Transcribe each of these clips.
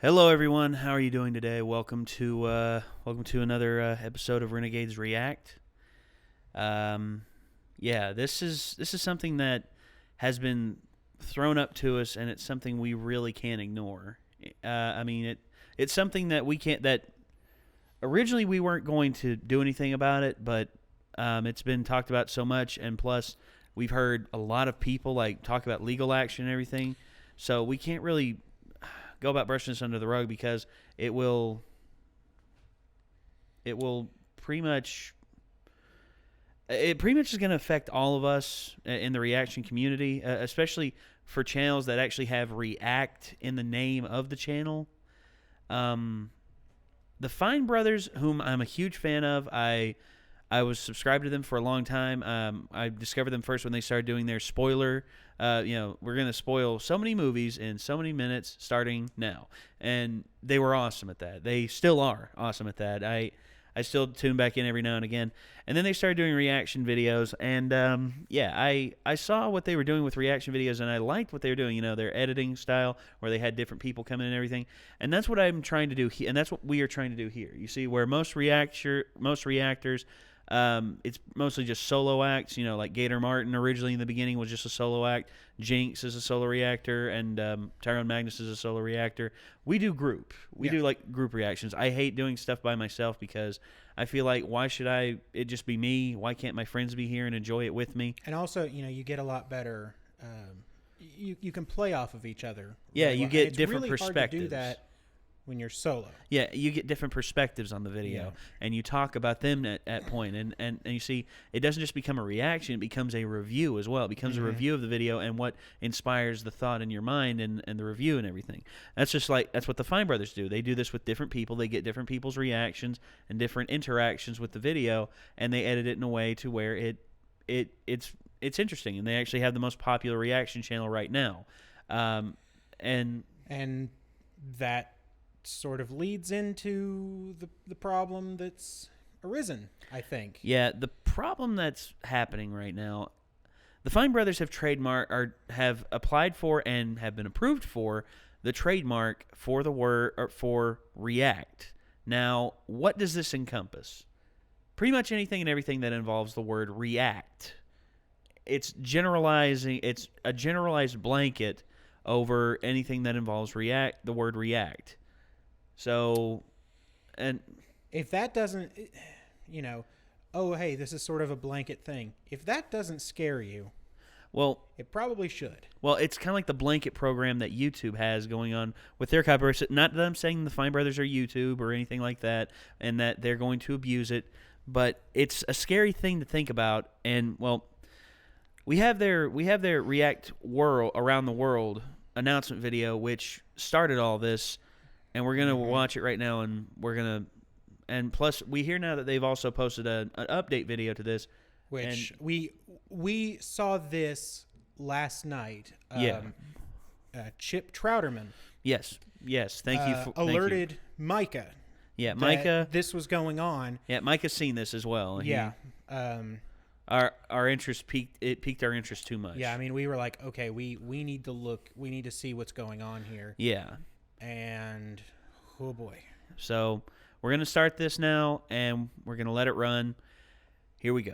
Hello, everyone. How are you doing today? Welcome to another episode of Renegades React. This is something that has been thrown up to us, and it's something we really can't ignore. It's something that we can't. That originally we weren't going to do anything about it, but it's been talked about so much, and plus we've heard a lot of people talk about legal action and everything, so we can't really go about brushing this under the rug because it will pretty much is going to affect all of us in the reaction community, especially for channels that actually have React in the name of the channel. The Fine Brothers, whom I'm a huge fan of, I was subscribed to them for a long time. I discovered them first when they started doing their spoiler. We're going to spoil so many movies in so many minutes starting now. And they were awesome at that. They still are awesome at that. I still tune back in every now and again. And then they started doing reaction videos. And, I saw what they were doing with reaction videos, and I liked what they were doing, their editing style where they had different people come in and everything. And that's what I'm trying to do and that's what we are trying to do here. You see, where most reactors, it's mostly just solo acts, like Gator Martin originally in the beginning was just a solo act. Jinx is a solo reactor, and Tyrone Magnus is a solo reactor. We do group. We do group reactions. I hate doing stuff by myself because I feel like, why should it just be me? Why can't my friends be here and enjoy it with me? And also, you get a lot better. You can play off of each other. Yeah, you get different really perspectives. Hard to do that when you're solo. Yeah, you get different perspectives on the video, and you talk about them at point, and you see, it doesn't just become a reaction, it becomes a review as well. It becomes a review of the video and what inspires the thought in your mind and the review and everything. That's what the Fine Brothers do. They do this with different people. They get different people's reactions and different interactions with the video, and they edit it in a way to where it's interesting, and they actually have the most popular reaction channel right now. And that sort of leads into the problem that's arisen, I think. Yeah, the problem that's happening right now, the Fine Brothers have applied for and have been approved for the trademark for the word for React. Now, what does this encompass? Pretty much anything and everything that involves the word React. It's a generalized blanket over anything that involves the word React. So, and if that doesn't, oh, hey, this is sort of a blanket thing. If that doesn't scare you, well, it probably should. Well, it's kind of like the blanket program that YouTube has going on with their copyright. Not that I'm saying the Fine Brothers are YouTube or anything like that, and that they're going to abuse it, but it's a scary thing to think about. And well, we have their React World Around the World announcement video, which started all this. And we're going to watch it right now, and plus we hear now that they've also posted an update video to this. Which we saw this last night. Chip Trouterman. Yes. Thank you. Alerted Micah. Yeah, Micah. This was going on. Yeah, Micah's seen this as well. Yeah. Our interest piqued our interest too much. Yeah, I mean, we were like, okay, we need to look. We need to see what's going on here. Yeah. And oh boy. So we're going to start this now, and we're going to let it run. Here we go.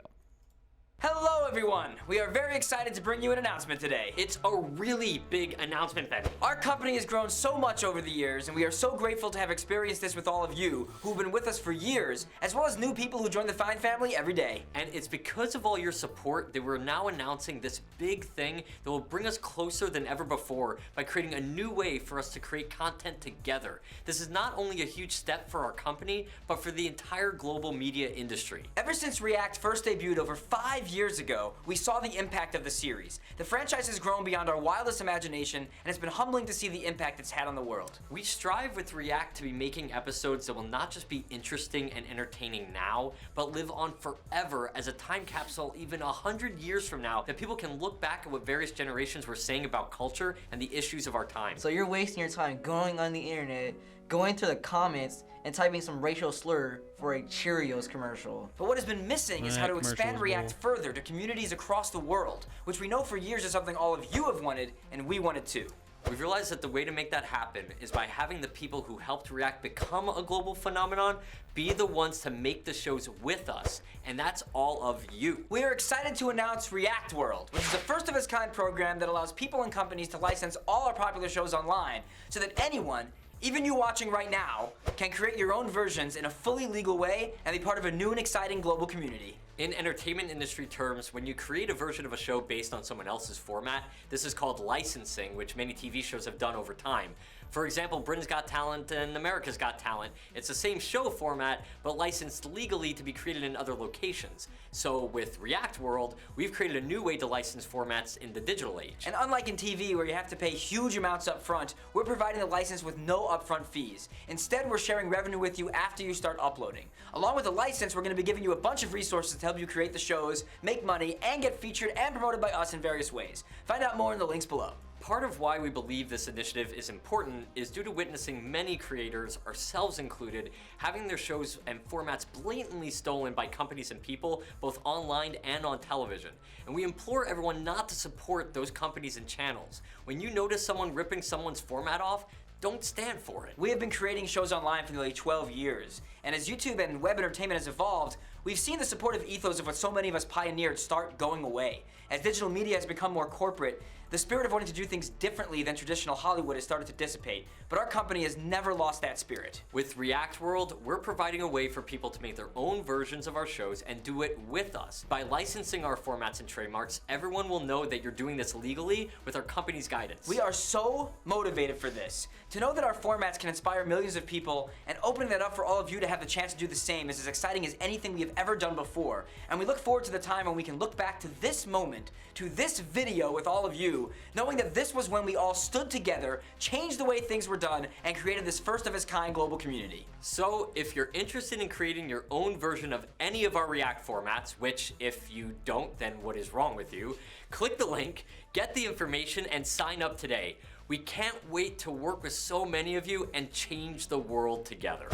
Hello everyone! We are very excited to bring you an announcement today. It's a really big announcement, Benny. Our company has grown so much over the years, and we are so grateful to have experienced this with all of you who've been with us for years, as well as new people who join the Fine family every day. And it's because of all your support that we're now announcing this big thing that will bring us closer than ever before by creating a new way for us to create content together. This is not only a huge step for our company, but for the entire global media industry. Ever since React first debuted over 5 years ago, we saw the impact of the series. The franchise has grown beyond our wildest imagination, and it's been humbling to see the impact it's had on the world. We strive with React to be making episodes that will not just be interesting and entertaining now, but live on forever as a time capsule even 100 years from now that people can look back at what various generations were saying about culture and the issues of our time. So you're wasting your time going on the internet, going to the comments, and typing some racial slur for a Cheerios commercial. But what has been missing is how to expand React further to communities across the world, which we know for years is something all of you have wanted, and we wanted too. We've realized that the way to make that happen is by having the people who helped React become a global phenomenon be the ones to make the shows with us, and that's all of you. We are excited to announce React World, which is a first-of-its-kind program that allows people and companies to license all our popular shows online so that anyone, even you watching right now, can create your own versions in a fully legal way and be part of a new and exciting global community. In entertainment industry terms, when you create a version of a show based on someone else's format, this is called licensing, which many TV shows have done over time. For example, Britain's Got Talent and America's Got Talent. It's the same show format, but licensed legally to be created in other locations. So with React World, we've created a new way to license formats in the digital age. And unlike in TV, where you have to pay huge amounts up front, we're providing the license with no upfront fees. Instead, we're sharing revenue with you after you start uploading. Along with the license, we're going to be giving you a bunch of resources to help you create the shows, make money, and get featured and promoted by us in various ways. Find out more in the links below. Part of why we believe this initiative is important is due to witnessing many creators, ourselves included, having their shows and formats blatantly stolen by companies and people, both online and on television. And we implore everyone not to support those companies and channels. When you notice someone ripping someone's format off, don't stand for it. We have been creating shows online for nearly 12 years, and as YouTube and web entertainment has evolved, we've seen the supportive ethos of what so many of us pioneered start going away. As digital media has become more corporate, the spirit of wanting to do things differently than traditional Hollywood has started to dissipate, but our company has never lost that spirit. With React World, we're providing a way for people to make their own versions of our shows and do it with us. By licensing our formats and trademarks, everyone will know that you're doing this legally with our company's guidance. We are so motivated for this. To know that our formats can inspire millions of people and opening that up for all of you to have the chance to do the same is as exciting as anything we have ever done before. And we look forward to the time when we can look back to this moment, to this video with all of you, knowing that this was when we all stood together, changed the way things were done, and created this first-of-its-kind global community. So, if you're interested in creating your own version of any of our React formats, which if you don't, then what is wrong with you, click the link, get the information, and sign up today. We can't wait to work with so many of you and change the world together.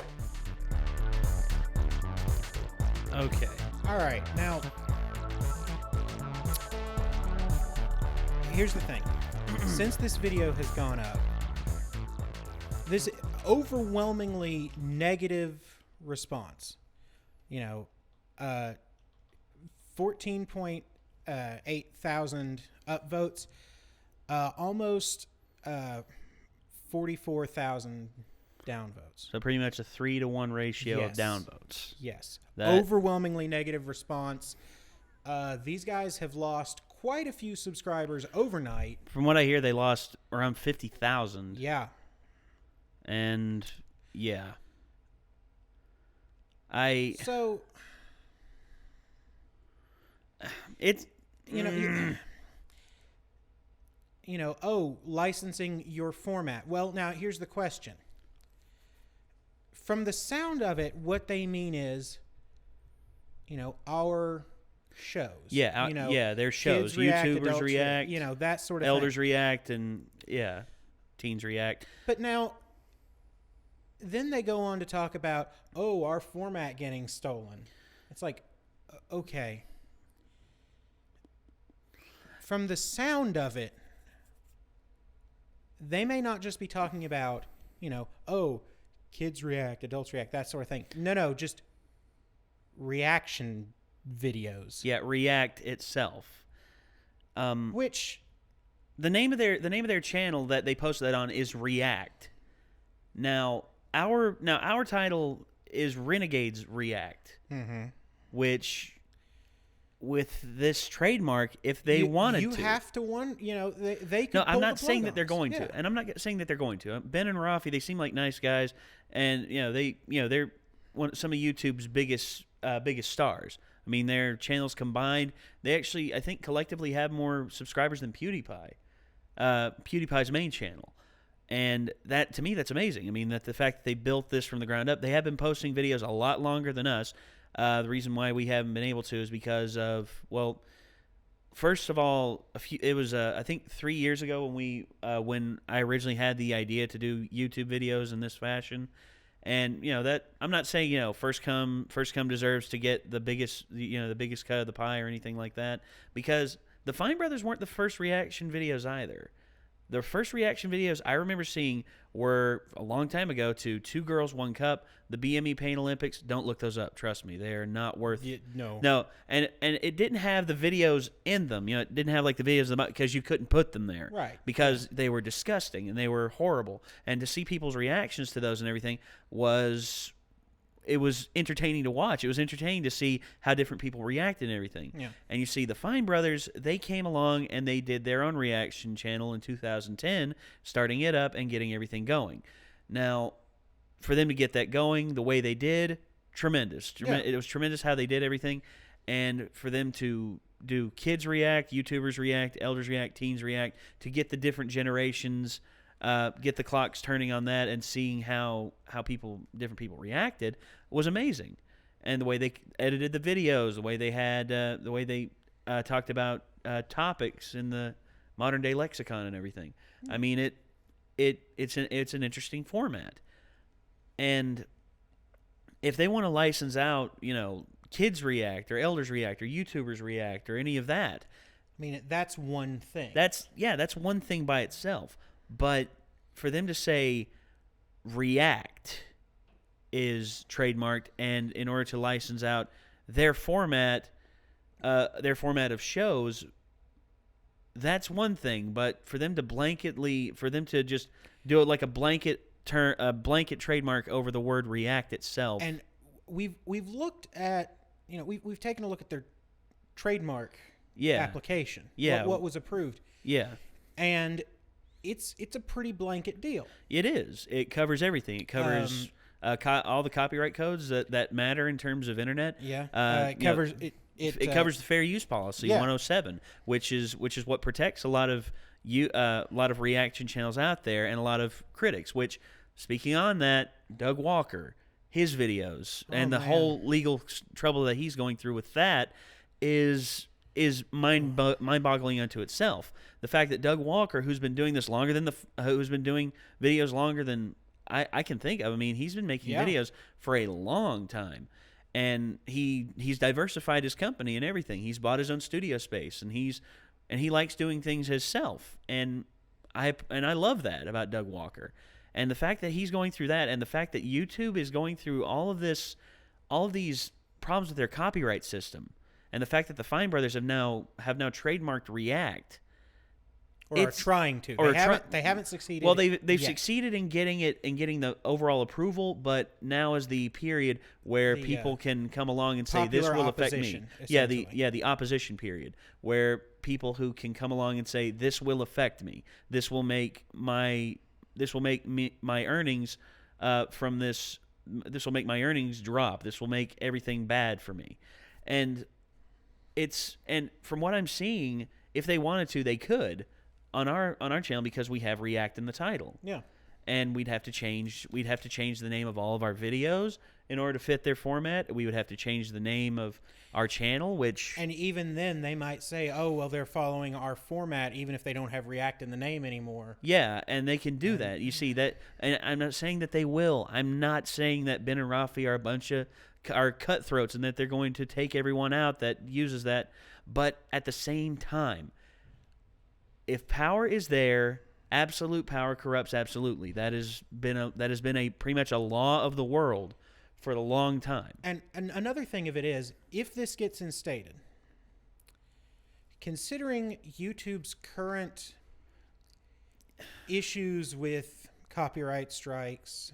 Okay. All right, now here's the thing. Since this video has gone up, this overwhelmingly negative response. 14.8 thousand upvotes, almost 44,000 downvotes. So pretty much a 3-to-1 ratio Yes. of downvotes. Yes. That- Overwhelmingly negative response. These guys have lost quite a few subscribers overnight. From what I hear, they lost around 50,000. Yeah. And yeah, So, it's licensing your format. Well, now here's the question. From the sound of it, what they mean is, our shows. yeah, their shows. Kids react, YouTubers adults react, that sort of elders thing. react, and yeah, teens react. But now, then they go on to talk about, our format getting stolen. It's like, okay. From the sound of it, they may not just be talking about, kids react, adults react, that sort of thing. No, just reaction videos. Yeah, React itself. Which The name of their channel that they posted that on is React. Now our title is Renegades React, which with this trademark, if they wanted to, you have to they could No, I'm pull not the saying plug that they're on us. going Yeah. to, and I'm not saying that they're going to. Ben and Rafi, they seem like nice guys, and they're some of YouTube's biggest stars. I mean, their channels combined, they actually, I think, collectively have more subscribers than PewDiePie, PewDiePie's main channel. And that, to me, that's amazing. I mean, that the fact that they built this from the ground up, they have been posting videos a lot longer than us. The reason why we haven't been able to is because of, well, first of all, it was I think 3 years ago when I originally had the idea to do YouTube videos in this fashion. And that I'm not saying first come deserves to get the biggest cut of the pie or anything like that, because the Fine Brothers weren't the first reaction videos either. The first reaction videos I remember seeing were a long time ago to Two Girls, One Cup, the BME Pain Olympics. Don't look those up. Trust me, they are not worth. No, and it didn't have the videos in them. You know, it didn't have like the videos about because you couldn't put them there, Right? Because they were disgusting and they were horrible. And to see people's reactions to those and everything was entertaining to watch. It was entertaining to see how different people reacted and everything. Yeah. And you see the Fine Brothers, they came along and they did their own reaction channel in 2010, starting it up and getting everything going. Now, for them to get that going the way they did, tremendous. It was tremendous how they did everything. And for them to do kids react, YouTubers react, elders react, teens react, to get the different generations, get the clocks turning on that and seeing how different people reacted was amazing. And the way they edited the videos, the way they had, talked about topics in the modern day lexicon and everything. I mean, it's an interesting format. And if they want to license out, you know, kids react or elders react or YouTubers react or any of that, I mean, that's one thing. that's one thing by itself. But for them to say react is trademarked, and in order to license out their format of shows, that's one thing. But for them to just do it like a blanket trademark over the word react itself. And we've looked at, you know, we've taken a look at their trademark application. Yeah. What was approved. Yeah. And it's a pretty blanket deal. It is. It covers everything. It covers all the copyright codes that matter in terms of internet. Yeah. It covers it covers the fair use policy 107, which is what protects a lot of reaction channels out there and a lot of critics. Which, speaking on that, Doug Walker, his videos and the whole legal trouble that he's going through with that is mind-boggling unto itself. The fact that Doug Walker, who's been doing this longer than who's been doing videos longer than I can think of. I mean, he's been making videos for a long time, and he's diversified his company and everything. He's bought his own studio space, and he likes doing things himself, and I love that about Doug Walker. And the fact that he's going through that, and the fact that YouTube is going through all of these problems with their copyright system, and the fact that the Fine Brothers have now trademarked React, or are trying to. They haven't succeeded. Well, they've succeeded in getting the overall approval, but now is the period where people can come along and say this will affect me. Yeah, the opposition period, where people who can come along and say this will affect me. This will make my earnings from this. This will make my earnings drop. This will make everything bad for me, and from what I'm seeing, if they wanted to, they could on our channel, because we have React in the title. Yeah. And we'd have to change the name of all of our videos in order to fit their format. We would have to change the name of our channel, and even then they might say, oh, well, they're following our format even if they don't have React in the name anymore. Yeah, and they can do that. You see that, and I'm not saying that they will. I'm not saying that Ben and Rafi are a bunch of cutthroats and that they're going to take everyone out that uses that. But at the same time, if power is there, absolute power corrupts absolutely. That has been a pretty much a law of the world for a long time. And another thing of it is, if this gets instated, considering YouTube's current issues with copyright strikes,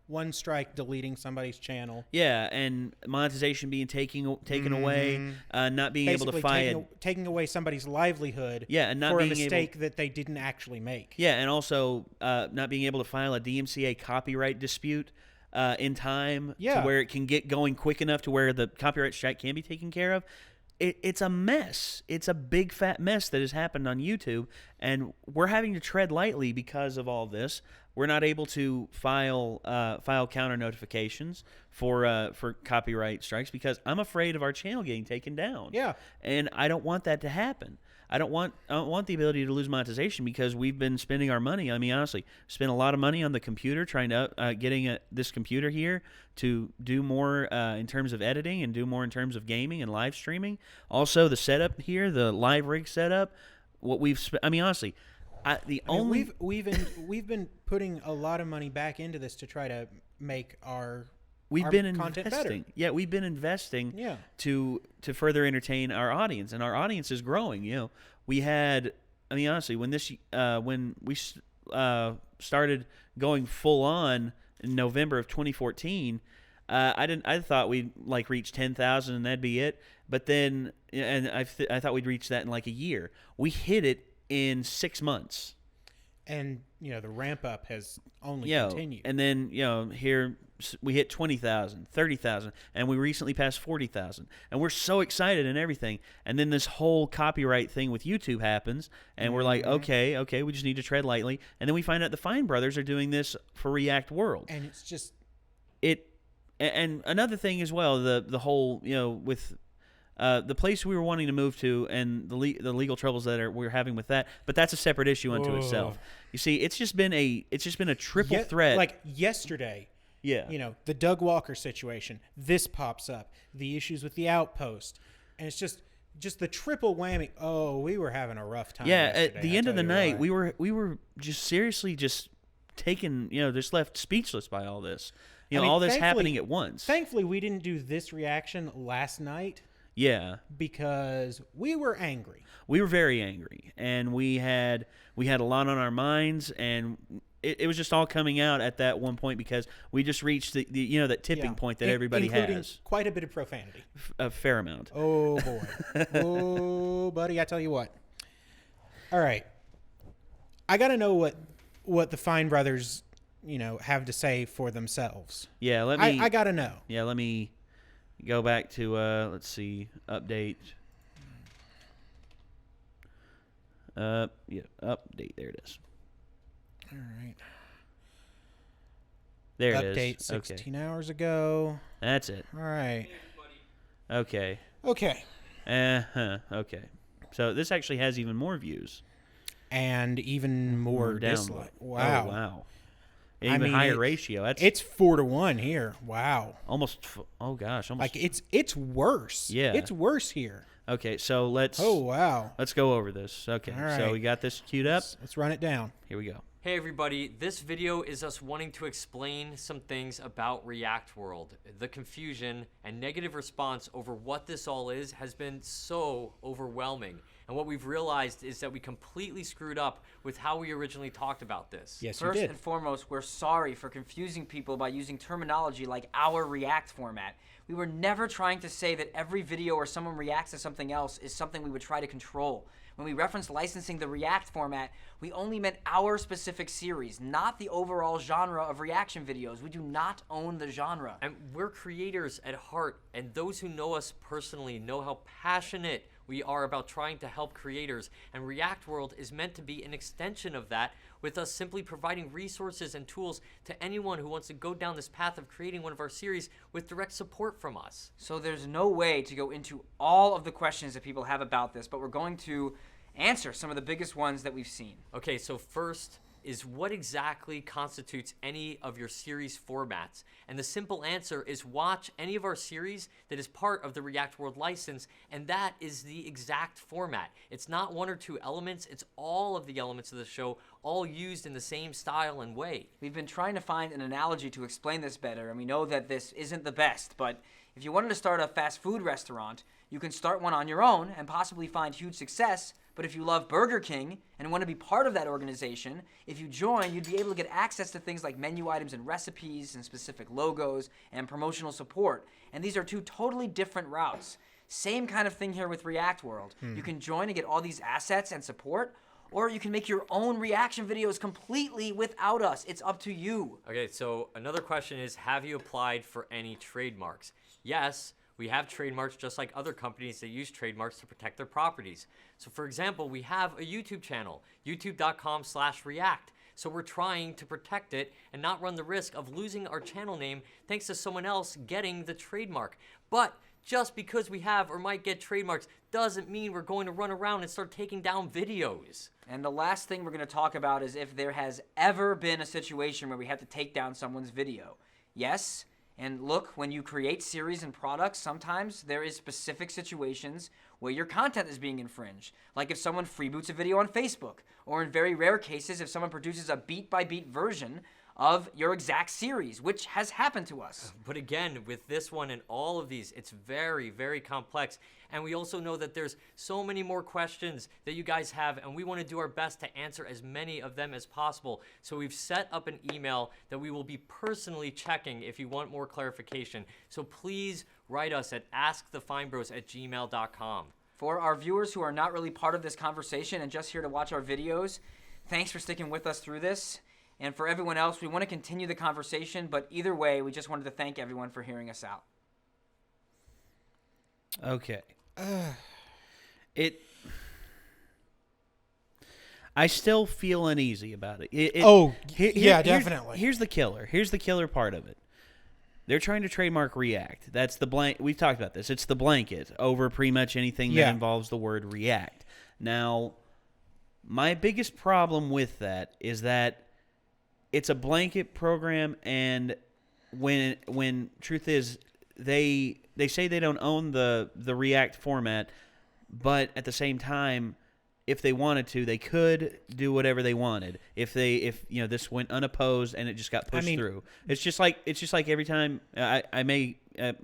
one strike deleting somebody's channel. Yeah, and monetization being taken away, not being able to fight taking away somebody's livelihood. Yeah, and not for being a mistake that they didn't actually make. Yeah, and also not being able to file a DMCA copyright dispute in time to where it can get going quick enough to where the copyright strike can be taken care of. It's a mess. It's a big fat mess that has happened on YouTube, and we're having to tread lightly because of all this. We're not able to file counter notifications for copyright strikes because I'm afraid of our channel getting taken down. Yeah, and I don't want that to happen. I don't want the ability to lose monetization because we've been spending our money. I mean, honestly, spent a lot of money on the computer trying to getting this computer here to do more in terms of editing and do more in terms of gaming and live streaming. Also, the setup here, the live rig setup, what we've I mean, honestly, The I mean, only we've been putting a lot of money back into this to try to make our content investing. better. Yeah, we've been investing. Yeah. To further entertain our audience, and our audience is growing. We had. I mean, honestly, when we started going full on in November of 2014, I thought we'd like reach 10,000 and that'd be it. But then, and I thought we'd reach that in like a year. We hit it in 6 months. And the ramp up has only continued. And then here we hit 20,000, 30,000, and we recently passed 40,000, and we're so excited and everything. And then this whole copyright thing with YouTube happens, and we're like, okay, we just need to tread lightly. And then we find out the Fine Brothers are doing this for React World, And it's just And another thing as well, the whole with. The place we were wanting to move to and the legal troubles that we're having with that, but that's a separate issue unto itself. You see, it's just been a triple threat. Like yesterday, the Doug Walker situation. This pops up. The issues with the Outpost, and it's just the triple whammy. Oh, we were having a rough time. Yeah, yesterday, at the end of the night, we were just seriously just taken. Just left speechless by all this. I mean, all this happening at once. Thankfully, we didn't do this reaction last night. Yeah, because we were angry. We were very angry, and we had a lot on our minds, and it was just all coming out at that one point because we just reached the that tipping point that everybody including has. Quite a bit of profanity. A fair amount. Oh boy. Oh buddy, I tell you what. All right, I got to know what the Fine Brothers have to say for themselves. Yeah, I got to know. Yeah, let me go back to let's see, update. Update. There it is. All right. There Update it is. 16 hours ago. That's it. All right. Okay. Okay. Okay. So this actually has even more views. And even more download. dislike. Wow. Oh, wow. Even higher ratio. It's 4-1 here. Wow. Almost. Oh gosh. Almost. Like it's worse. Yeah. It's worse here. Okay. So let's. Oh wow. Let's go over this. Okay. All right. So we got this queued up. Let's run it down. Here we go. Hey everybody, this video is us wanting to explain some things about React World. The confusion and negative response over what this all is has been so overwhelming. And what we've realized is that we completely screwed up with how we originally talked about this. Yes, you First did. and foremost, we're sorry for confusing people by using terminology like our React format. We were never trying to say that every video where someone reacts to something else is something we would try to control. When we referenced licensing the React format, we only meant our specific series, not the overall genre of reaction videos. We do not own the genre. And we're creators at heart, and those who know us personally know how passionate we are about trying to help creators, and React World is meant to be an extension of that, with us simply providing resources and tools to anyone who wants to go down this path of creating one of our series with direct support from us. So there's no way to go into all of the questions that people have about this, but we're going to answer some of the biggest ones that we've seen. Okay, so first is what exactly constitutes any of your series formats? And the simple answer is watch any of our series that is part of the React World license, and that is the exact format. It's not one or two elements, it's all of the elements of the show, all used in the same style and way. We've been trying to find an analogy to explain this better, and we know that this isn't the best, but if you wanted to start a fast food restaurant, you can start one on your own and possibly find huge success. But if you love Burger King and want to be part of that organization, if you join, you'd be able to get access to things like menu items and recipes and specific logos and promotional support. And these are two totally different routes. Same kind of thing here with React World. You can join and get all these assets and support, or you can make your own reaction videos completely without us. It's up to you. Okay, so another question is, have you applied for any trademarks? Yes. We have trademarks just like other companies that use trademarks to protect their properties. So for example, we have a YouTube channel, youtube.com/react. So we're trying to protect it and not run the risk of losing our channel name thanks to someone else getting the trademark. But just because we have or might get trademarks doesn't mean we're going to run around and start taking down videos. And the last thing we're going to talk about is if there has ever been a situation where we had to take down someone's video. Yes, And look, when you create series and products, sometimes there is specific situations where your content is being infringed. Like if someone freeboots a video on Facebook, or in very rare cases, if someone produces a beat-by-beat version of your exact series, which has happened to us. But again, with this one and all of these, it's very, very complex. And we also know that there's so many more questions that you guys have, and we want to do our best to answer as many of them as possible. So we've set up an email that we will be personally checking if you want more clarification. So please write us at askthefinebros@gmail.com. For our viewers who are not really part of this conversation and just here to watch our videos, thanks for sticking with us through this. And for everyone else, we want to continue the conversation, but either way, we just wanted to thank everyone for hearing us out. Okay. I still feel uneasy about it. Definitely. Here's the killer. Here's the killer part of it. They're trying to trademark React. That's the blank. We've talked about this. It's the blanket over pretty much anything that involves the word React. Now, my biggest problem with that is that it's a blanket program, and when truth is they say they don't own the React format, but at the same time, if they wanted to, they could do whatever they wanted. If this went unopposed and it just got pushed through, it's just like every time I may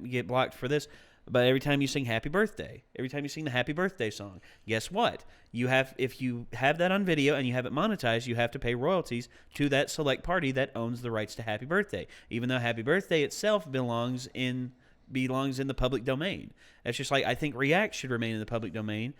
get blocked for this, but every time you sing Happy Birthday, every time you sing the Happy Birthday song, guess what? If you have that on video and you have it monetized, you have to pay royalties to that select party that owns the rights to Happy Birthday, even though Happy Birthday itself belongs in the public domain. It's just like I think React should remain in the public domain.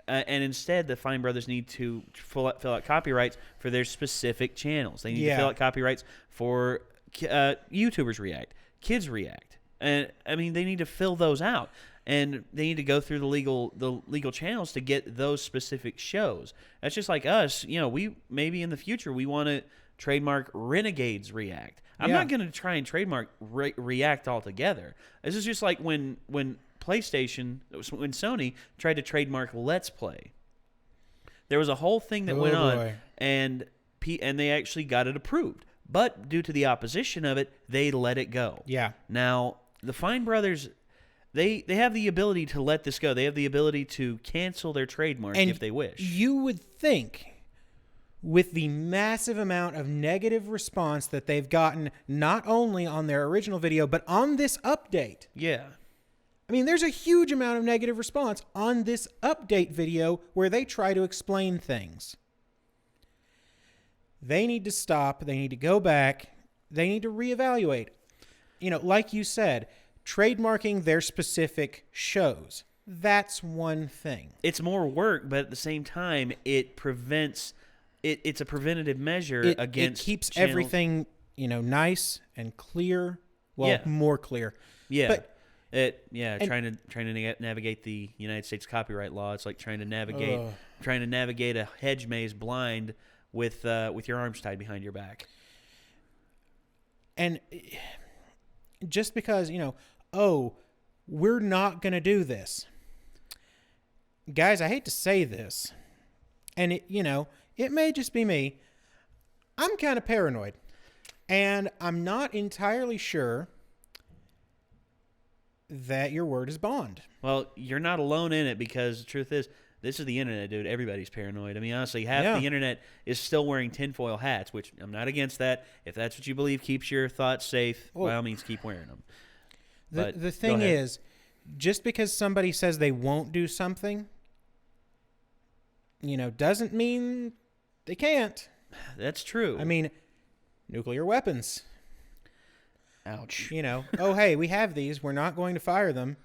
And instead, the Fine Brothers need to fill out copyrights for their specific channels. They need to fill out copyrights for YouTubers React, Kids React. And I mean, they need to fill those out, and they need to go through the legal channels to get those specific shows. That's just like us. We maybe in the future we want to trademark Renegades React. I'm not going to try and trademark React altogether. This is just like when Sony tried to trademark Let's Play. There was a whole thing that went on, and they actually got it approved. But due to the opposition of it, they let it go. Yeah. Now, the Fine Brothers, they have the ability to let this go. They have the ability to cancel their trademark if they wish. You would think, with the massive amount of negative response that they've gotten, not only on their original video, but on this update. Yeah. I mean, there's a huge amount of negative response on this update video where they try to explain things. They need to stop. They need to go back. They need to reevaluate. Like you said, trademarking their specific shows. That's one thing. It's more work, but at the same time, it prevents... It's a preventative measure against... It keeps everything, nice and clear. Well, more clear. Yeah. But trying to navigate the United States copyright law. It's like trying to navigate a hedge maze blind with your arms tied behind your back. And just because we're not going to do this, guys. I hate to say this, and it may just be me. I'm kind of paranoid, and I'm not entirely sure that your word is bond. Well, you're not alone in it, because the truth is, this is the internet, dude. Everybody's paranoid. I mean, honestly, half the internet is still wearing tinfoil hats, which I'm not against that. If that's what you believe keeps your thoughts safe, by all means, keep wearing them. The thing is, just because somebody says they won't do something, doesn't mean they can't. That's true. I mean, nuclear weapons. Ouch. Hey, we have these. We're not going to fire them,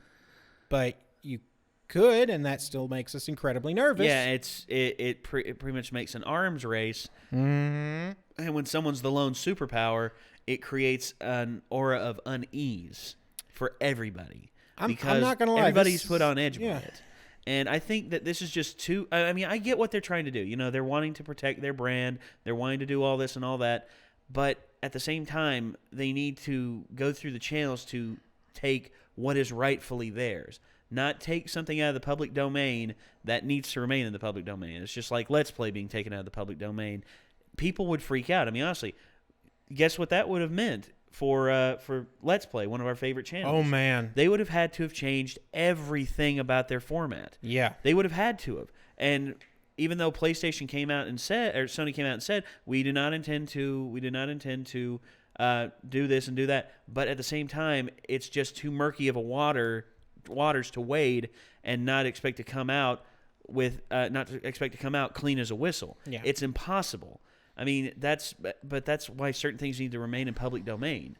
but you could, and that still makes us incredibly nervous. Yeah, it pretty much makes an arms race. Mm-hmm. And when someone's the lone superpower, it creates an aura of unease for everybody. I'm not going to lie. Everybody's put on edge by it. And I think that this is just too... I mean, I get what they're trying to do. They're wanting to protect their brand. They're wanting to do all this and all that. But at the same time, they need to go through the channels to take what is rightfully theirs. Not take something out of the public domain that needs to remain in the public domain. It's just like Let's Play being taken out of the public domain. People would freak out. I mean, honestly, guess what that would have meant? for Let's Play, one of our favorite channels. Oh man. They would have had to have changed everything about their format. Yeah. They would have had to have. And even though PlayStation came out and said, or Sony came out and said, we do not intend to do this and do that, but at the same time, it's just too murky of a waters to wade and not expect to come out clean as a whistle. Yeah. It's impossible. I mean, that's why certain things need to remain in public domain.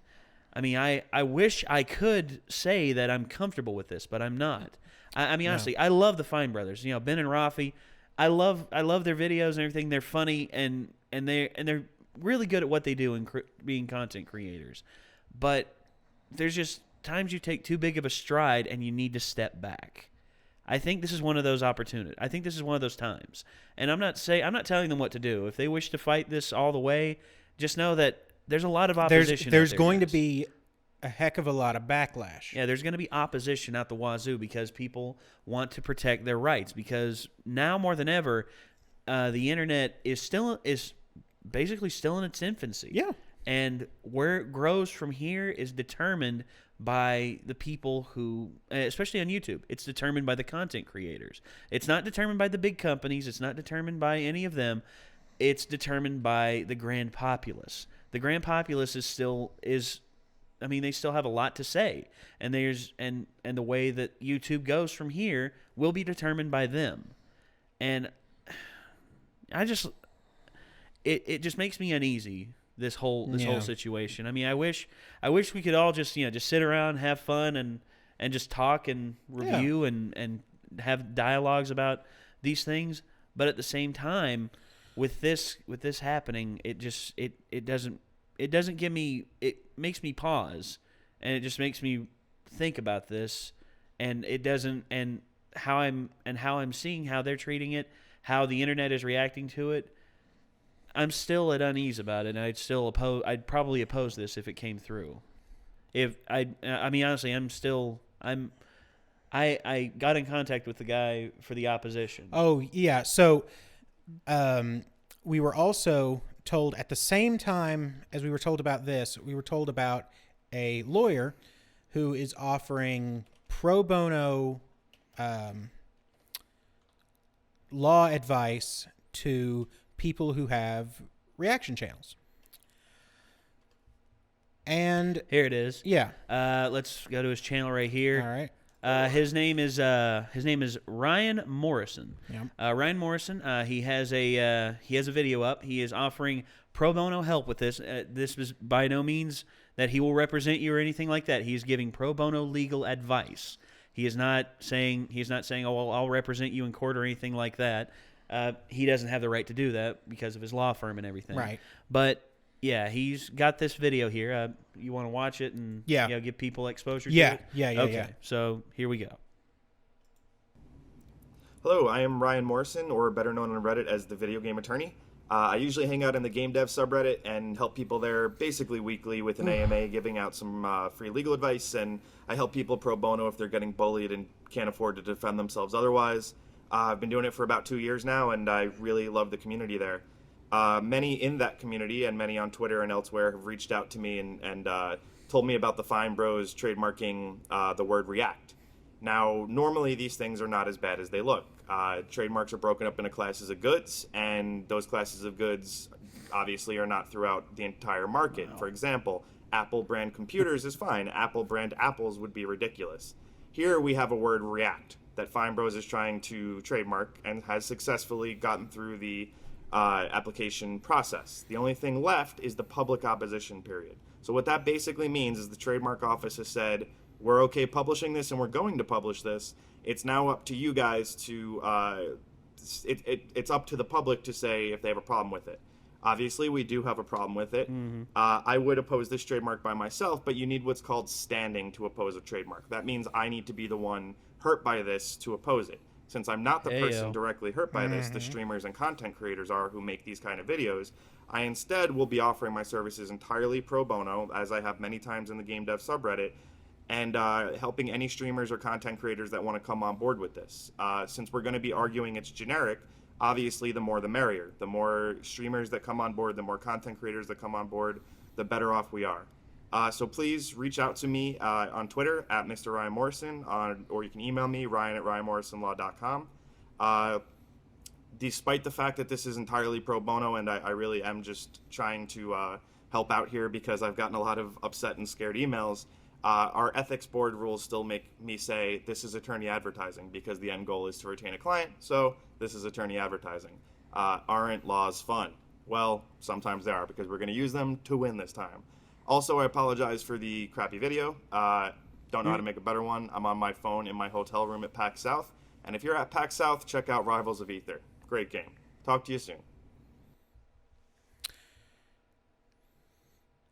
I mean, I wish I could say that I'm comfortable with this, but I'm not. I mean, honestly, I love the Fine Brothers. You know, Ben and Rafi. I love their videos and everything. They're funny and they're really good at what they do in being content creators. But there's just times you take too big of a stride and you need to step back. I think this is one of those opportunities. I think this is one of those times. And I'm not telling them what to do. If they wish to fight this all the way, just know that there's a lot of opposition. There's going to be a heck of a lot of backlash. Yeah, there's going to be opposition out the wazoo because people want to protect their rights. Because now more than ever, the internet is basically still in its infancy. Yeah. And where it grows from here is determined by the people who, especially on YouTube, it's determined by the content creators. It's not determined by the big companies. It's not determined by any of them. It's determined by the grand populace. The grand populace they still have a lot to say. And the way that YouTube goes from here will be determined by them. And it just makes me uneasy. This whole situation. I mean, I wish we could all just sit around, have fun, and just talk and review and have dialogues about these things. But at the same time, with this happening, it makes me pause, and it just makes me think about this, and how I'm seeing how they're treating it, how the internet is reacting to it. I'm still at unease about it, and I'd probably oppose this if it came through. I mean, honestly, I got in contact with the guy for the opposition. Oh, yeah. So, we were also told at the same time as we were told about this, we were told about a lawyer who is offering pro bono law advice to people who have reaction channels. And here it is. Yeah. Let's go to his channel right here. All right. His name is Ryan Morrison. Yeah. Ryan Morrison. He has a video up. He is offering pro bono help with this. This is by no means that he will represent you or anything like that. He's giving pro bono legal advice. He is not saying, oh, well, I'll represent you in court or anything like that. He doesn't have the right to do that because of his law firm and everything. Right. But yeah, he's got this video here. You want to watch it and give people exposure to it? Yeah. Okay, so here we go. Hello, I am Ryan Morrison, or better known on Reddit as the Video Game Attorney. I usually hang out in the game dev subreddit and help people there basically weekly with an AMA, giving out some free legal advice, and I help people pro bono if they're getting bullied and can't afford to defend themselves otherwise. I've been doing it for about 2 years now, and I really love the community there. Many in that community and many on Twitter and elsewhere have reached out to me and told me about the Fine Bros trademarking the word react. Now, normally these things are not as bad as they look. Trademarks are broken up into classes of goods, and those classes of goods obviously are not throughout the entire market. For example, Apple brand computers is fine. Apple brand apples would be ridiculous. Here we have a word react that Fine Bros is trying to trademark and has successfully gotten through the application process. The only thing left is the public opposition period. So what that basically means is the trademark office has said, we're okay publishing this and we're going to publish this. It's now up to you guys to, it's up to the public to say if they have a problem with it. Obviously, we do have a problem with it. Mm-hmm. I would oppose this trademark by myself, but you need what's called standing to oppose a trademark. That means I need to be the one hurt by this to oppose it. Since I'm not the person directly hurt by this, the streamers and content creators are who make these kind of videos. I instead will be offering my services entirely pro bono, as I have many times in the game dev subreddit, and helping any streamers or content creators that want to come on board with this. Since we're going to be arguing it's generic, obviously the more the merrier. The more streamers that come on board, the more content creators that come on board, the better off we are. So please reach out to me on Twitter at Mr. Ryan Morrison, or you can email me, ryan@ryanmorrisonlaw.com. Despite the fact that this is entirely pro bono, and I really am just trying to help out here because I've gotten a lot of upset and scared emails, our ethics board rules still make me say this is attorney advertising because the end goal is to retain a client, so this is attorney advertising. Aren't laws fun? Well, sometimes they are because we're going to use them to win this time. Also, I apologize for the crappy video. Don't know how to make a better one. I'm on my phone in my hotel room at PAX South. And if you're at PAX South, check out Rivals of Ether. Great game. Talk to you soon.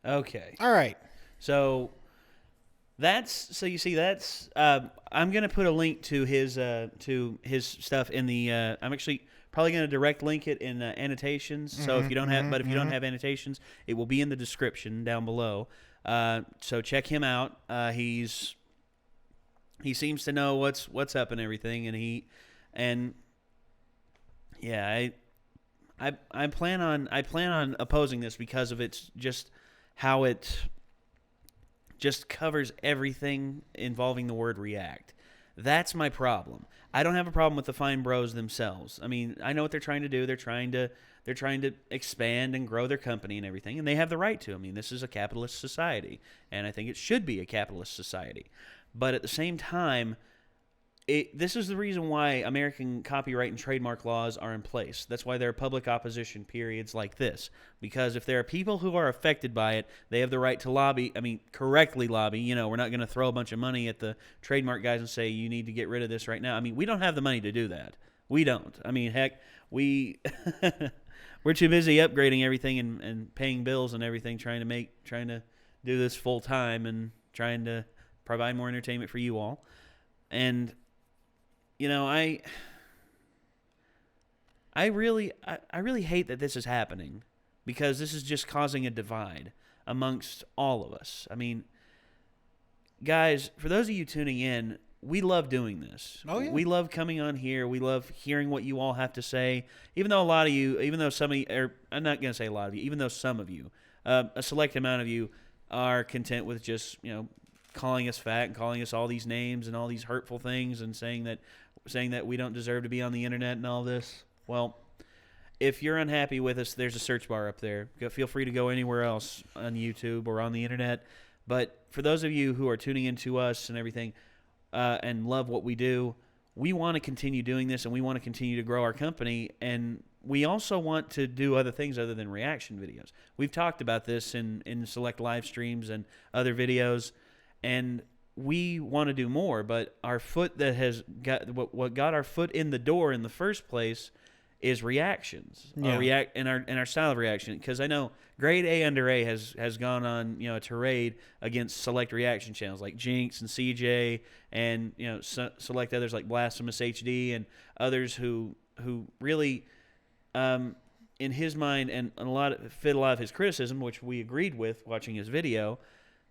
Okay. All right. So you see that's I'm gonna put a link to his stuff in the I'm actually probably gonna direct link it in annotations. So if you don't have if you don't have annotations, it will be in the description down below. So check him out. He seems to know what's up and everything, and I plan on opposing this because of its just how it just covers everything involving the word react. That's my problem. I don't have a problem with the Fine Bros themselves. I mean, I know what they're trying to do. They're trying to expand and grow their company and everything, and they have the right to. I mean, this is a capitalist society, and I think it should be a capitalist society. But at the same time, this is the reason why American copyright and trademark laws are in place. That's why there are public opposition periods like this. Because if there are people who are affected by it, they have the right to lobby. I mean, correctly lobby. You know, we're not going to throw a bunch of money at the trademark guys and say, you need to get rid of this right now. I mean, we don't have the money to do that. We don't. I mean, heck, we're too busy upgrading everything and paying bills and everything, trying to do this full time and trying to provide more entertainment for you all. And you know, I really hate that this is happening because this is just causing a divide amongst all of us. I mean, guys, for those of you tuning in, we love doing this. Oh, yeah. We love coming on here. We love hearing what you all have to say. Even though some of you, or I'm not going to say a lot of you, even though some of you, a select amount of you are content with just, calling us fat and calling us all these names and all these hurtful things and saying that we don't deserve to be on the internet and all this. Well, if you're unhappy with us, there's a search bar up there. Feel free to go anywhere else on YouTube or on the internet. But for those of you who are tuning into us and everything and love what we do, we want to continue doing this and we want to continue to grow our company. And we also want to do other things other than reaction videos. We've talked about this in select live streams and other videos. And we want to do more, but our foot that has got what got our foot in the door in the first place is reactions. Yeah. Our style of reaction. Because I know Grade A Under A has gone on a tirade against select reaction channels like Jinx and CJ and select others like Blasphemous HD and others who really in his mind and fit a lot of his criticism, which we agreed with watching his video.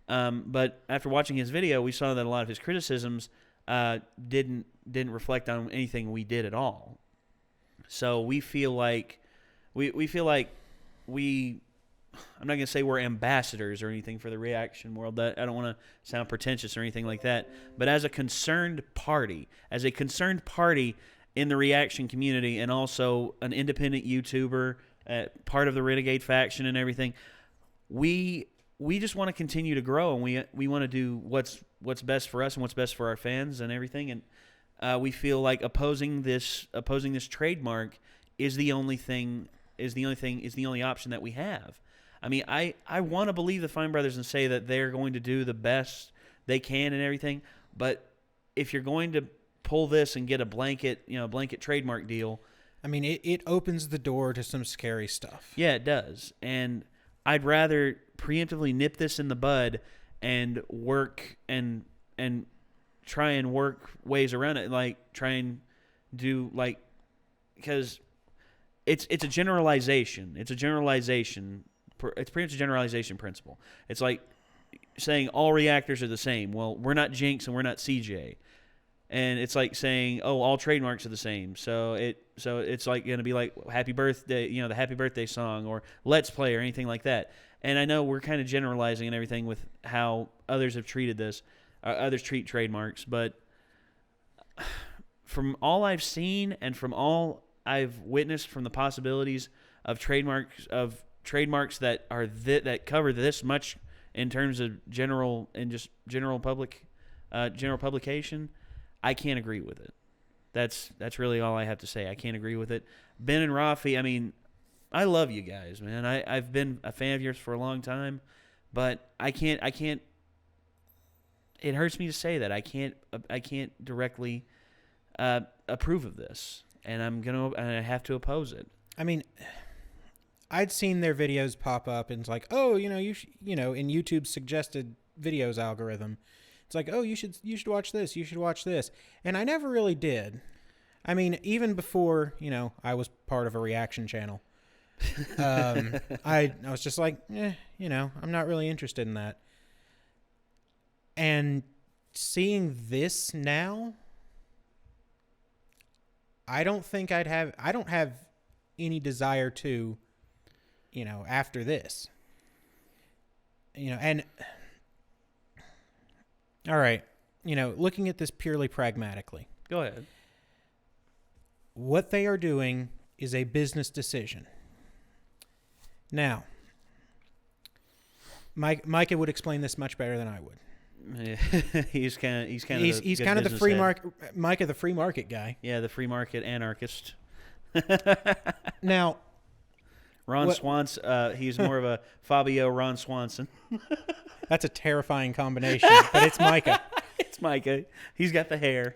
But after watching his video, we saw that a lot of his criticisms didn't reflect on anything we did at all. So we feel like I'm not going to say we're ambassadors or anything for the reaction world. That I don't want to sound pretentious or anything like that. But as a concerned party in the reaction community and also an independent YouTuber, part of the Renegade faction and everything, we just want to continue to grow, and we want to do what's best for us and what's best for our fans and everything. And we feel like opposing this trademark is the only option that we have. I mean, I want to believe the Fine Brothers and say that they're going to do the best they can and everything. But if you're going to pull this and get a blanket trademark deal, I mean, it opens the door to some scary stuff. Yeah, it does. And I'd rather preemptively nip this in the bud and work and try and work ways around it, like try and do because it's a generalization. It's pretty much a generalization principle. It's like saying all reactors are the same. Well, we're not Jinx and we're not CJ. And it's like saying, oh, all trademarks are the same. So it's like going to be like Happy Birthday, the Happy Birthday song or Let's Play or anything like that. And I know we're kind of generalizing and everything with how others have treated this, others treat trademarks, but from all I've seen and from all I've witnessed from the possibilities of trademarks that are that cover this much in terms of general publication, I can't agree with it. That's really all I have to say. I can't agree with it. Ben and Rafi, I mean, I love you guys, man. I've been a fan of yours for a long time, but I can't. It hurts me to say that I can't directly approve of this, and I have to oppose it. I mean, I'd seen their videos pop up, and it's like, oh, in YouTube's suggested videos algorithm, it's like, oh, you should watch this, you should watch this, and I never really did. I mean, even before I was part of a reaction channel, I was just like, I'm not really interested in that. And seeing this now, I don't have any desire to, after this, and all right, looking at this purely pragmatically. Go ahead. What they are doing is a business decision. Now, Micah would explain this much better than I would. Yeah. he's kind of the free market, Micah, the free market guy. Yeah, the free market anarchist. Now, Ron Swanson, he's more of a Fabio Ron Swanson. That's a terrifying combination, but it's Micah. It's Micah. He's got the hair.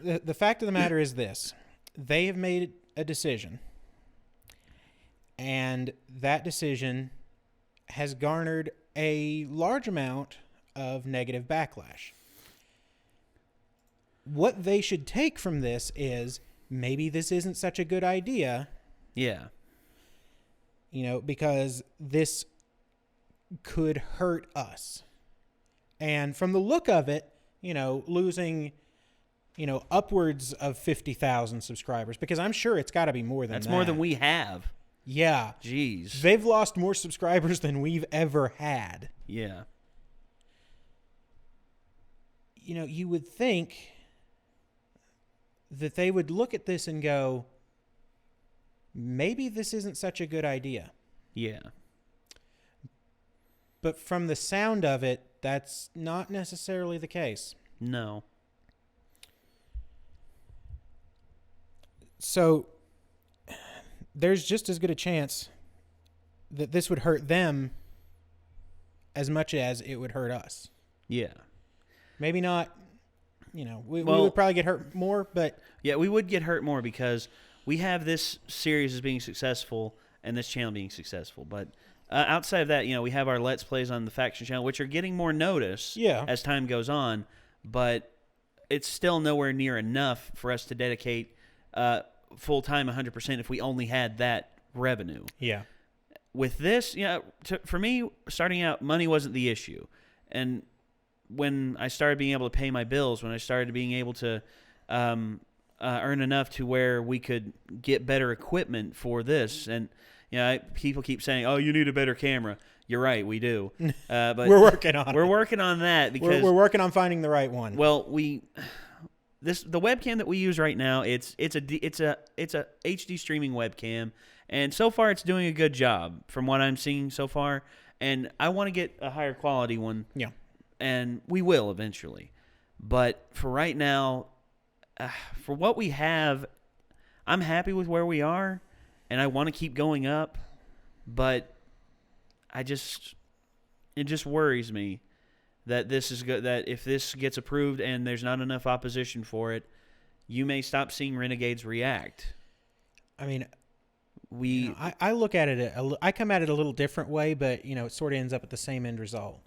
The fact of the matter is this. They have made a decision, and that decision has garnered a large amount of negative backlash. What they should take from this is maybe this isn't such a good idea. Yeah. Because this could hurt us. And from the look of it, losing, upwards of 50,000 subscribers, because I'm sure it's got to be more than that. That's more than we have. Yeah. Jeez. They've lost more subscribers than we've ever had. Yeah. You would think that they would look at this and go, maybe this isn't such a good idea. Yeah. But from the sound of it, that's not necessarily the case. No. So there's just as good a chance that this would hurt them as much as it would hurt us. Yeah. Maybe not, we would probably get hurt more, but... Yeah, we would get hurt more because we have this series as being successful and this channel being successful. But outside of that, we have our Let's Plays on the Faction channel, which are getting more notice as time goes on, but it's still nowhere near enough for us to dedicate full-time 100% if we only had that revenue. Yeah. With this, for me, starting out, money wasn't the issue. And when I started being able to pay my bills, when I started being able to earn enough to where we could get better equipment for this, and people keep saying, "Oh, you need a better camera." You're right, we do. But we're working on it. We're working on that because we're working on finding the right one. Well, the webcam that we use right now, it's a HD streaming webcam, and so far it's doing a good job from what I'm seeing so far. And I want to get a higher quality one. Yeah. And we will eventually. But for right now, for what we have, I'm happy with where we are, and I want to keep going up. But it just worries me that this is good. That if this gets approved and there's not enough opposition for it, you may stop seeing Renegades react. I mean, I look at it. I come at it a little different way, but it sort of ends up at the same end result.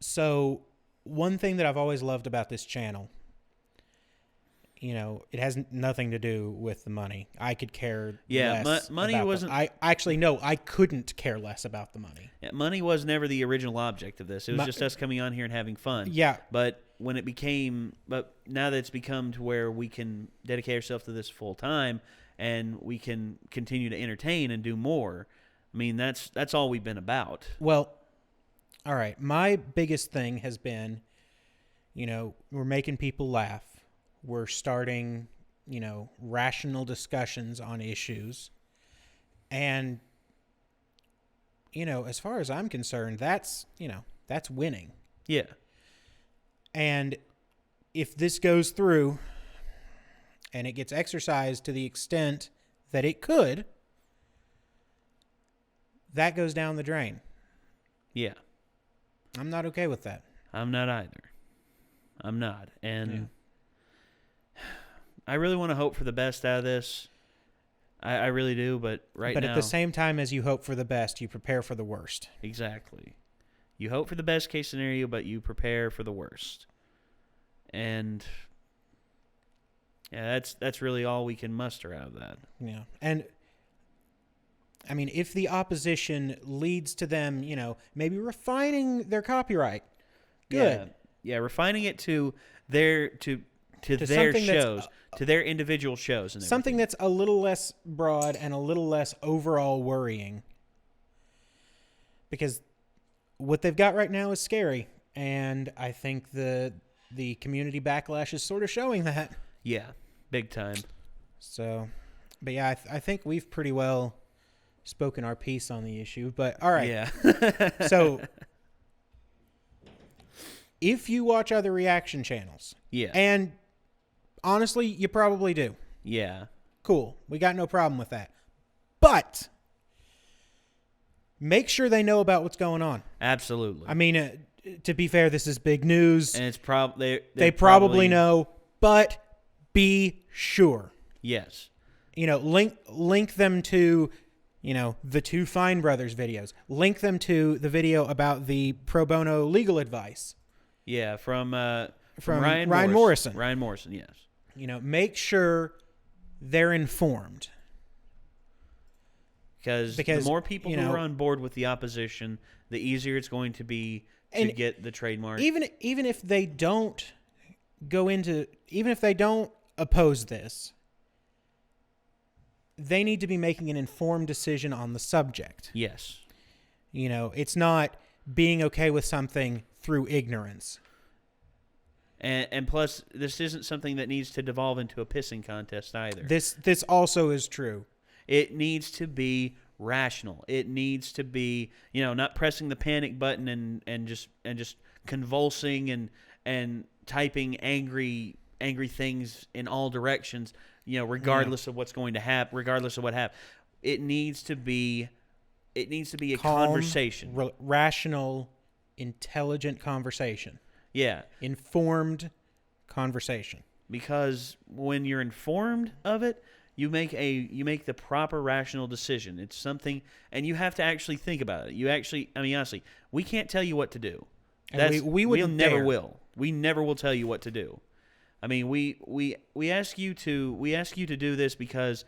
So one thing that I've always loved about this channel, it has nothing to do with the money. I could care less. Money wasn't. I couldn't care less about the money. Yeah, money was never the original object of this. It was just us coming on here and having fun. Yeah, but when it became, but now that it's become to where we can dedicate ourselves to this full time and we can continue to entertain and do more. I mean, that's all we've been about. Well, all right. My biggest thing has been, we're making people laugh. We're starting, rational discussions on issues. And, as far as I'm concerned, that's winning. Yeah. And if this goes through and it gets exercised to the extent that it could, that goes down the drain. Yeah. I'm not okay with that. I'm not either. I'm not. And I really want to hope for the best out of this. I really do, but now... But at the same time as you hope for the best, you prepare for the worst. Exactly. You hope for the best case scenario, but you prepare for the worst. And yeah, that's really all we can muster out of that. Yeah. And I mean, if the opposition leads to them, maybe refining their copyright, good. Yeah, refining it to their to their something shows, to their individual shows, and something that's a little less broad and a little less overall worrying. Because what they've got right now is scary, and I think the community backlash is sort of showing that. Yeah, big time. So, but yeah, I think we've pretty well spoken our piece on the issue. But all right, Yeah. So if you watch other reaction channels, Yeah. and honestly, you probably do. Yeah. Cool. We got no problem with that. But make sure they know about what's going on. Absolutely. I mean, to be fair, this is big news. And it's probably they probably know, but be sure. Yes. Link them to, the two Fine Brothers videos. Link them to the video about the pro bono legal advice. Yeah, from Ryan Morrison. Morrison. Ryan Morrison, yes. Make sure they're informed. Because the more people who are on board with the opposition, the easier it's going to be to get the trademark. Even if they don't even if they don't oppose this, they need to be making an informed decision on the subject. Yes. It's not being okay with something through ignorance. And plus, this isn't something that needs to devolve into a pissing contest either. This also is true. It needs to be rational. It needs to be, not pressing the panic button and just convulsing and typing angry things in all directions, regardless of what's going to happen, regardless of what happens. It needs to be a Calm, conversation. Rational, intelligent conversation. Yeah. Informed conversation. Because when you're informed of it, you make the proper rational decision. It's something, and you have to actually think about it. Honestly, we can't tell you what to do. And we never will. We never will tell you what to do. I mean, we ask you to do this because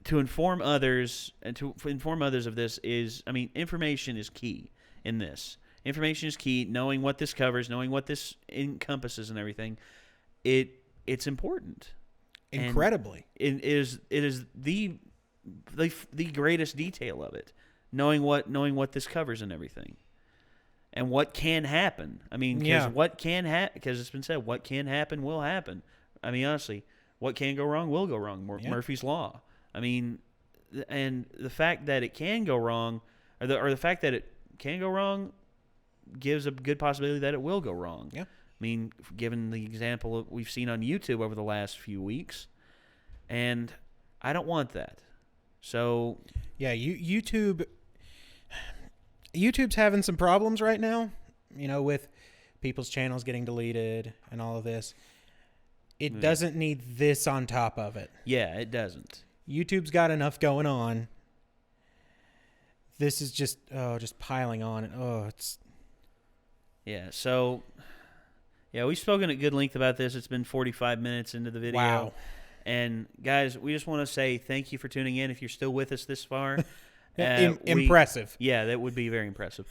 to inform others and to inform others of this is, information is key in this. Information is key. Knowing what this covers, knowing what this encompasses, and everything, it's important. Incredibly, and it is the greatest detail of it. Knowing what this covers and everything, and what can happen. Because it's been said, what can happen will happen. Honestly, what can go wrong will go wrong. Murphy's Law. And the fact that it can go wrong, or the fact that it can go wrong, gives a good possibility that it will go wrong. Yeah. Given the example we've seen on YouTube over the last few weeks, and I don't want that. So yeah, YouTube's having some problems right now, with people's channels getting deleted and all of this. It doesn't need this on top of it. Yeah, it doesn't. YouTube's got enough going on. This is just piling on. It's... Yeah, so... Yeah, we've spoken at good length about this. It's been 45 minutes into the video. Wow. And, guys, we just want to say thank you for tuning in if you're still with us this far. Impressive. Yeah, that would be very impressive.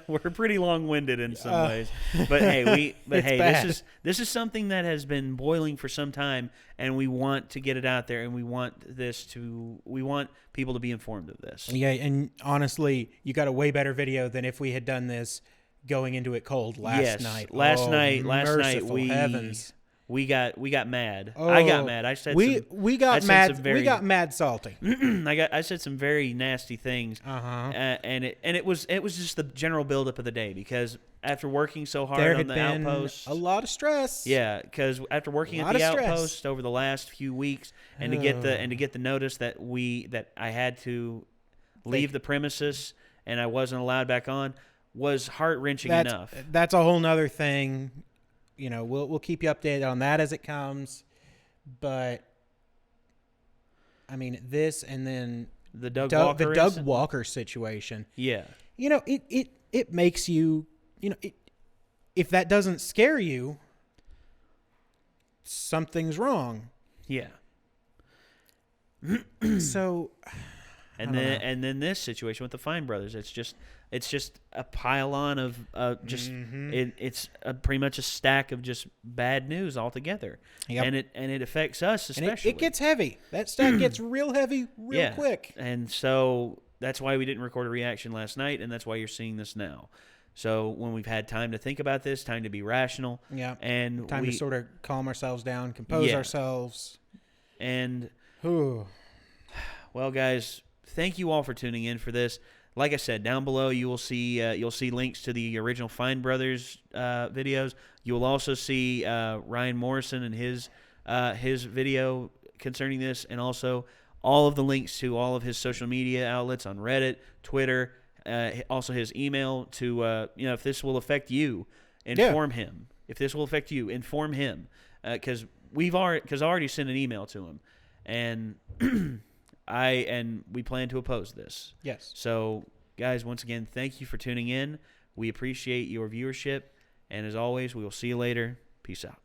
We're pretty long-winded in some ways, but hey, bad. this is something that has been boiling for some time, and we want to get it out there, and we want people to be informed of this. Yeah, and honestly, you got a way better video than if we had done this going into it cold last night. Last Oh, night, merciful we heavens. we got mad. Oh, I got mad. I said we got I said mad. some very, we got mad salty. I said some very nasty things, Uh-huh. and it was just the general buildup of the day, because after working so hard There on had the been outpost, a lot of stress. yeah, because after working A at lot the of stress. outpost over the last few weeks, and to get the notice that I had to leave the premises and I wasn't allowed back on, was heart-wrenching enough. That's a whole nother thing. You know, we'll keep you updated on that as it comes. But I mean, this and then The Doug Walker the Doug incident? Walker situation. Yeah. You know, it makes you, you know, if that doesn't scare you, something's wrong. Yeah. So, And then this situation with the Fine brothers, it's just a pile-on of it's pretty much a stack of just bad news altogether. Yep. And it affects us and especially. it gets heavy. That stuff gets real heavy real quick. And so that's why we didn't record a reaction last night, and that's why you're seeing this now. So when we've had time to think about this, time to be rational, Yeah. and Time to sort of calm ourselves down, compose ourselves. And Whew. well, guys, thank you all for tuning in for this. Like I said, down below you'll see links to the original Fine Brothers videos. You will also see Ryan Morrison and his video concerning this, and also all of the links to all of his social media outlets on Reddit, Twitter, also his email to if this will affect you, inform him. If this will affect you, inform him, because I already sent an email to him, and we plan to oppose this. Yes. So, guys, once again, thank you for tuning in. We appreciate your viewership, and as always, we will see you later. Peace out.